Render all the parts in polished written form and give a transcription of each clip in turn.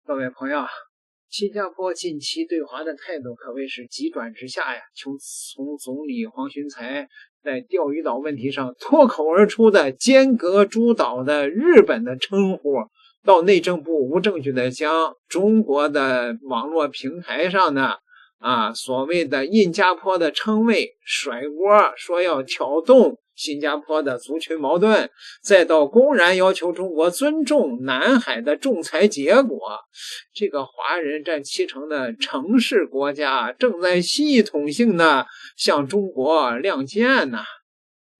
各位朋友，新加坡近期对华的态度可谓是急转直下呀！从总理黄循财在钓鱼岛问题上脱口而出的尖阁诸岛的日本的称呼，到内政部无证据的将中国的网络平台上的所谓的印加坡的称谓甩锅，说要挑动新加坡的族群矛盾，再到公然要求中国尊重南海的仲裁结果，这个华人占70%的城市国家正在系统性的向中国亮剑呢。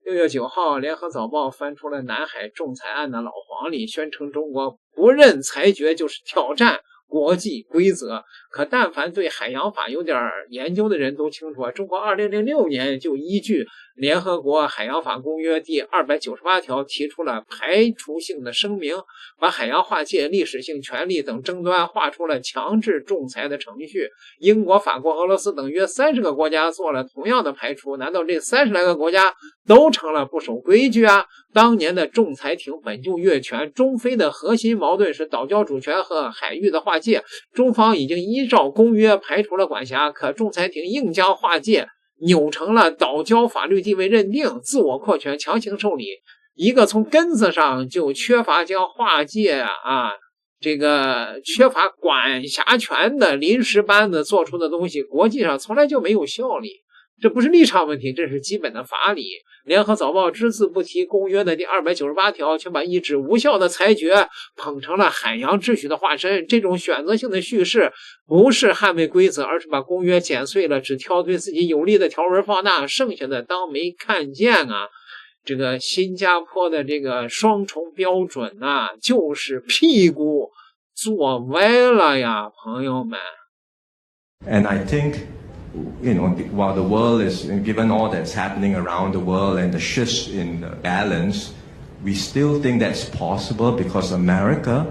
6月9号，联合早报翻出了南海仲裁案的老黄历，宣称中国不认裁决就是挑战国际规则。可但凡对海洋法有点研究的人都清楚，中国2006年就依据联合国海洋法公约第298条提出了排除性的声明，把海洋划界、历史性权利等争端划出了强制仲裁的程序。英国、法国、俄罗斯等约30个国家做了同样的排除，难道这30来个国家都成了不守规矩啊？当年的仲裁庭本就越权，中非的核心矛盾是岛礁主权和海域的划界，中方已经依照公约排除了管辖，可仲裁庭硬将划界扭成了岛礁法律地位认定，自我扩权，强行受理，一个从根子上就缺乏将划界这个缺乏管辖权的临时班子做出的东西，国际上从来就没有效力。这不是立场问题，这是基本的法理。联合早报只字不提公约的第298条，却把一纸无效的裁决捧成了海洋秩序的化身。这种选择性的叙事不是捍卫规则，而是把公约剪碎了，只挑对自己有利的条文放大，剩下的当没看见啊！这个新加坡的这个双重标准就是屁股坐歪了呀，朋友们。 And I think, while the world is, given all that's happening around the world and the shifts in the balance, we still think that's possible because America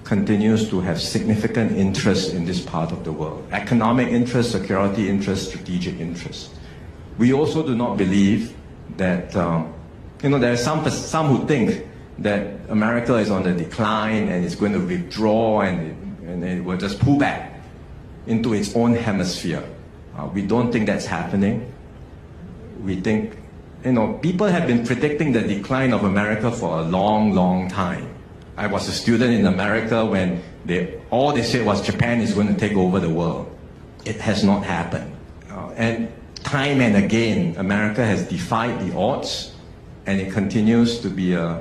continues to have significant interest in this part of the world. Economic interest, security interest, strategic interest. We also do not believe that, there are some who think that America is on the decline and it's going to withdraw and it will just pull back into its own hemisphere. We don't think that's happening. We think, people have been predicting the decline of America for a long, long time. I was a student in America when all they said was Japan is going to take over the world. It has not happened. And time and again, America has defied the odds, and it continues to be a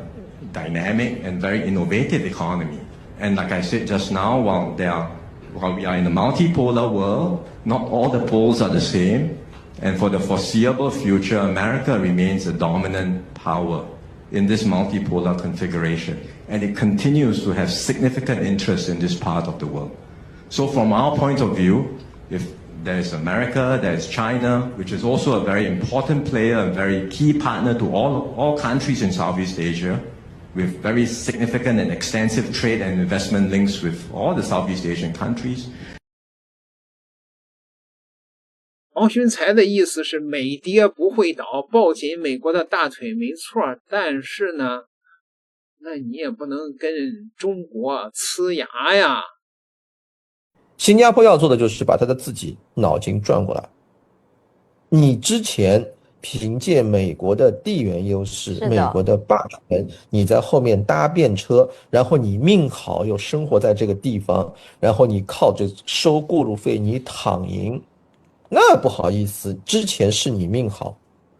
dynamic and very innovative economy. And like I said just now, while we are in a multipolar world, not all the poles are the same. And for the foreseeable future, America remains a dominant power in this multipolar configuration. And it continues to have significant interest in this part of the world. So from our point of view, if there is America, there is China, which is also a very important player, a very key partner to all countries in Southeast Asia, with very significant and extensive trade and investment links with all the Southeast Asian countries. 黄循财的意思是美跌不会倒，抱紧美国的大腿没错，但是呢，那你也不能跟中国呲牙呀。新加坡要做的就是把他的自己脑筋转过来。你之前凭借美国的地缘优势，美国的霸权，你在后面搭便车，然后你命好又生活在这个地方，然后你靠着收过路费你躺赢，那不好意思，之前是你命好，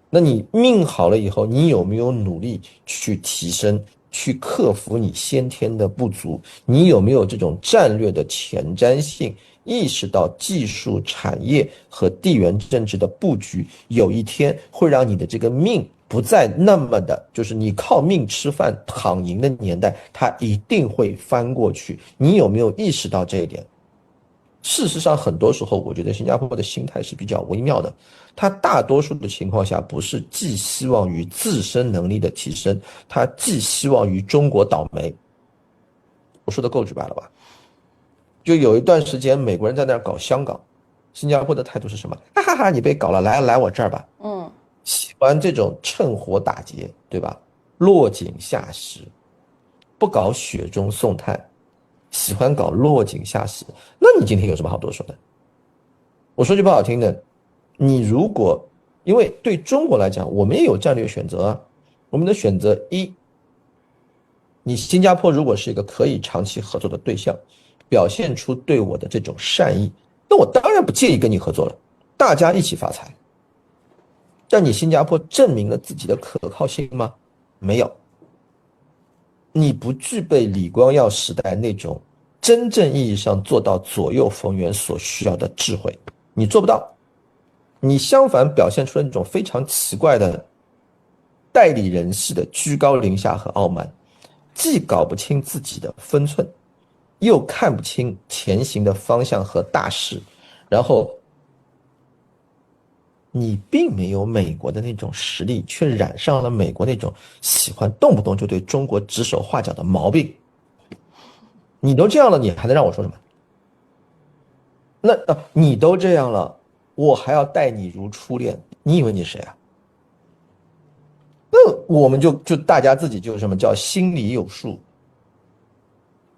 那你命好了以后，你有没有努力去提升，去克服你先天的不足？你有没有这种战略的前瞻性，意识到技术产业和地缘政治的布局有一天会让你的这个命不再那么的，就是你靠命吃饭躺赢的年代，它一定会翻过去。你有没有意识到这一点？事实上很多时候我觉得新加坡的心态是比较微妙的，它大多数的情况下不是寄希望于自身能力的提升，它寄希望于中国倒霉。我说的够直白了吧？就有一段时间美国人在那儿搞香港，新加坡的态度是什么？哈哈哈，你被搞了，来我这儿吧。喜欢这种趁火打劫，对吧？落井下石，不搞雪中送炭。喜欢搞落井下石，那你今天有什么好多说的？我说句不好听的，你如果因为对中国来讲，我们也有战略选择啊。我们的选择一，你新加坡如果是一个可以长期合作的对象，表现出对我的这种善意，那我当然不介意跟你合作了，大家一起发财。但你新加坡证明了自己的可靠性吗？没有。你不具备李光耀时代那种真正意义上做到左右逢源所需要的智慧，你做不到。你相反表现出了那种非常奇怪的代理人式的居高临下和傲慢，既搞不清自己的分寸，又看不清前行的方向和大势，然后你并没有美国的那种实力，却染上了美国那种喜欢动不动就对中国指手画脚的毛病。你都这样了，你还能让我说什么？那你都这样了，我还要待你如初恋，你以为你是谁啊？那我们就大家自己就什么叫心里有数，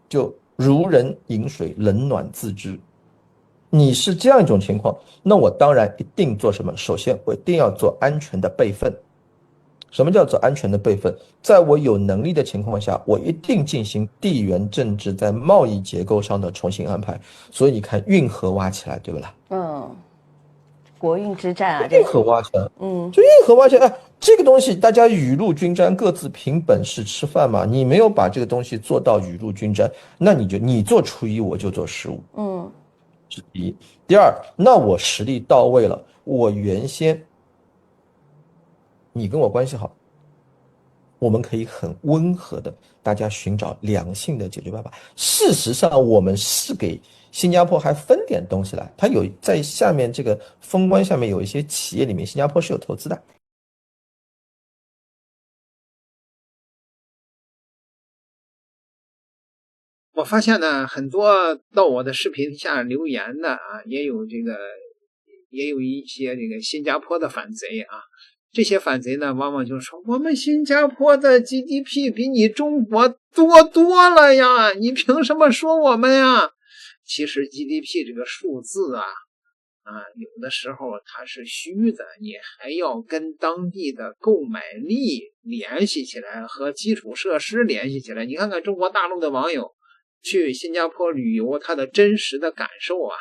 就如人饮水，冷暖自知。你是这样一种情况，那我当然一定做什么？首先，我一定要做安全的备份。什么叫做安全的备份？在我有能力的情况下，我一定进行地缘政治在贸易结构上的重新安排。所以你看，运河挖起来，对不啦？国运之战啊，运河挖起来，就运河挖起来，这个东西大家雨露均沾，各自凭本事吃饭嘛。你没有把这个东西做到雨露均沾，那你做初一，我就做15。是第一。第二，那我实力到位了，我原先你跟我关系好，我们可以很温和的大家寻找良性的解决办法。事实上，我们是给新加坡还分点东西来，它有在下面这个封关下面有一些企业里面，新加坡是有投资的。我发现呢，很多到我的视频下留言的啊，也有一些这个新加坡的反贼啊。这些反贼呢，往往就说我们新加坡的 GDP 比你中国多了呀，你凭什么说我们呀？其实 GDP 这个数字啊，有的时候它是虚的，你还要跟当地的购买力联系起来，和基础设施联系起来。你看看中国大陆的网友去新加坡旅游，他的真实的感受啊。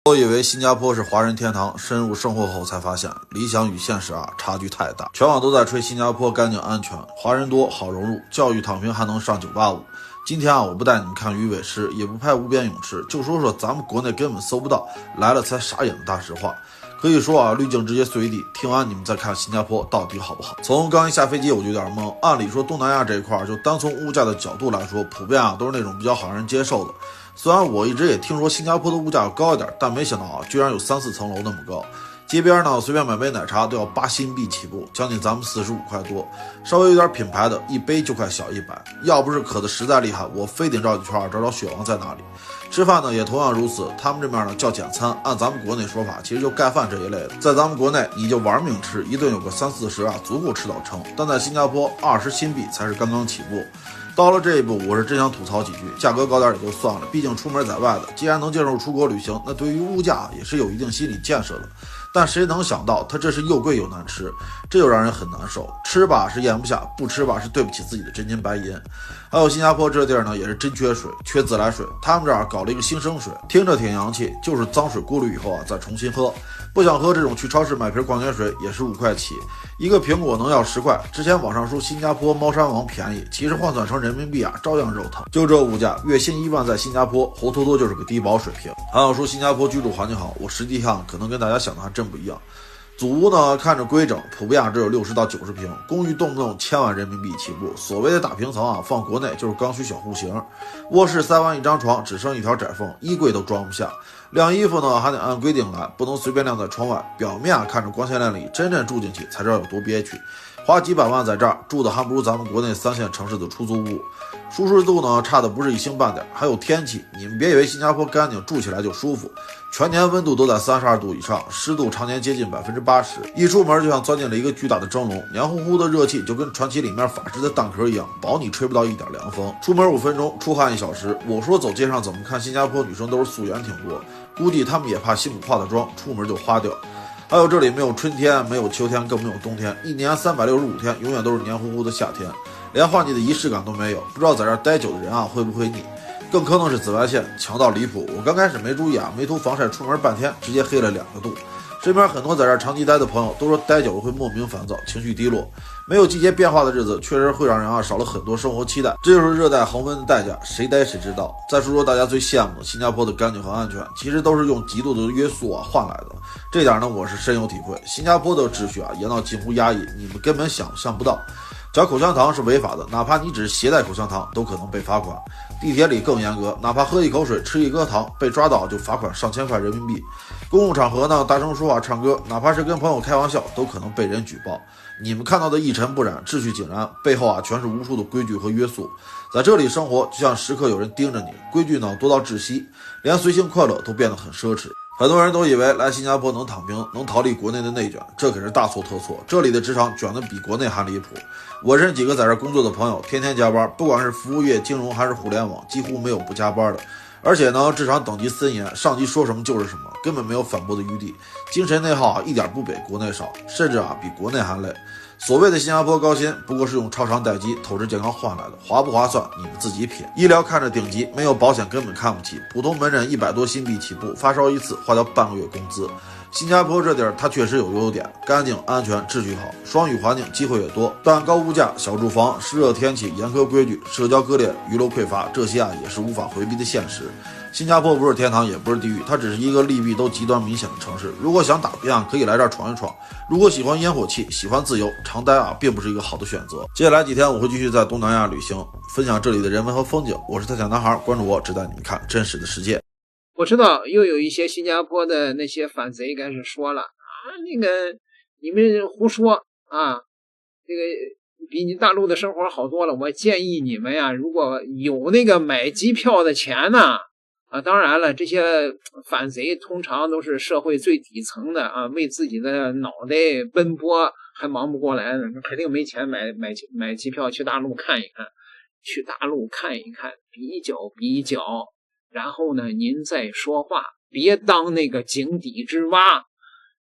我以为新加坡是华人天堂，深入生活后才发现，理想与现实差距太大。全网都在吹新加坡干净安全，华人多好融入，教育躺平还能上985。今天我不带你们看鱼尾狮，也不拍无边泳池，就说咱们国内根本搜不到，来了才傻眼的大实话。可以说滤镜直接随地，听完你们再看新加坡到底好不好。从刚一下飞机我就有点懵，按理说东南亚这一块就单从物价的角度来说，普遍都是那种比较好让人接受的。虽然我一直也听说新加坡的物价要高一点，但没想到居然有3-4层楼那么高。街边呢随便买杯奶茶都要8新币起步，将近咱们45块多，稍微有点品牌的一杯就快小100。要不是渴得实在厉害，我非得绕几圈找雪王在哪里。吃饭呢也同样如此，他们这边呢叫简餐，按咱们国内说法其实就盖饭这一类的。在咱们国内你就玩命吃，一顿有个30-40足够吃到撑，但在新加坡20新币才是刚刚起步。到了这一步，我是真想吐槽几句，价格高点也就算了，毕竟出门在外的，既然能接受出国旅行，那对于物价也是有一定心理建设的。但谁能想到它这是又贵又难吃，这就让人很难受。吃吧是咽不下，不吃吧是对不起自己的真金白银。还有新加坡这地儿呢，也是真缺水，缺自来水。他们这儿搞了一个新生水，听着挺洋气，就是脏水过滤以后再重新喝。不想喝这种，去超市买瓶矿泉水也是5块起，一个苹果能要10块。之前网上说新加坡猫山王便宜，其实换算成人民币照样肉疼。就这物价，月薪1万在新加坡活脱脱就是个低保水平。还要说新加坡居住环境好，我实际上可能跟大家想的还真不一样。祖屋呢看着规整，普遍只有60到90平，公寓动不动1000万人民币起步。所谓的大平层放国内就是刚需小户型。卧室塞完一张床，只剩一条窄缝，衣柜都装不下。晾衣服呢还得按规定来，不能随便晾在窗外。表面看着光鲜亮丽，真正住进去才知道有多憋屈。花几百万在这儿住的还不如咱们国内3线城市的出租屋。舒适度呢差的不是一星半点，还有天气，你们别以为新加坡干净住起来就舒服，全年温度都在32度以上，湿度常年接近80%，一出门就像钻进了一个巨大的蒸笼，黏糊糊的热气就跟传奇里面法师的蛋壳一样，保你吹不到一点凉风。出门5分钟，出汗1小时。我说走街上怎么看新加坡女生都是素颜挺多，估计她们也怕辛苦化的妆出门就花掉。还有这里没有春天，没有秋天，更没有冬天，一年365天永远都是黏糊糊的夏天，连换季的仪式感都没有。不知道在这儿待久的人啊会不会腻，更可能是紫外线强到离谱。我刚开始没注意啊，没涂防晒，出门半天直接黑了2个度。身边很多在这儿长期待的朋友都说待久了会莫名烦躁，情绪低落。没有季节变化的日子确实会让人啊少了很多生活期待，这就是热带恒温的代价，谁待谁知道。再说说大家最羡慕的新加坡的干净和安全，其实都是用极度的约束啊换来的。这点呢我是深有体会，新加坡的秩序啊严到近乎压抑，你们根本想象不到。嚼口香糖是违法的，哪怕你只是携带口香糖都可能被罚款。地铁里更严格，哪怕喝一口水吃一颗糖被抓到就罚款上千块人民币。公共场合呢大声说话唱歌，哪怕是跟朋友开玩笑都可能被人举报。你们看到的一尘不染秩序井然，背后啊全是无数的规矩和约束。在这里生活就像时刻有人盯着你，规矩呢多到窒息，连随性快乐都变得很奢侈。很多人都以为来新加坡能躺平，能逃离国内的内卷，这可是大错特错。这里的职场卷得比国内还离谱。我认识几个在这工作的朋友，天天加班，不管是服务业、金融还是互联网，几乎没有不加班的。而且呢，职场等级森严，上级说什么就是什么，根本没有反驳的余地。精神内耗啊，一点不比国内少，甚至啊比国内还累。所谓的新加坡高薪，不过是用超长待机、透支健康换来的，划不划算你们自己品。医疗看着顶级，没有保险根本看不起，普通门诊100多新币起步，发烧一次花掉半个月工资。新加坡这地儿它确实有优点，干净、安全、秩序好，双语环境，机会也多，但高物价、小住房、湿热天气、严苛规矩、社交割裂、娱乐匮乏，这些啊也是无法回避的现实。新加坡不是天堂，也不是地狱，它只是一个利弊都极端明显的城市。如果想打拼啊，可以来这儿闯一闯；如果喜欢烟火气、喜欢自由，长待啊并不是一个好的选择。接下来几天我会继续在东南亚旅行，分享这里的人文和风景。我是太小男孩，关注我，只带你们看真实的世界。我知道又有一些新加坡的那些反贼开始说了啊，那个你们胡说啊，这个比你大陆的生活好多了。我建议你们呀，如果有那个买机票的钱呢，啊，当然了，这些反贼通常都是社会最底层的啊，为自己的脑袋奔波，还忙不过来呢，肯定没钱买机票去大陆看一看，去大陆看一看，比较比较。然后呢，您再说话，别当那个井底之蛙。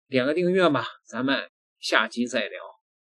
点个订阅吧，咱们下集再聊。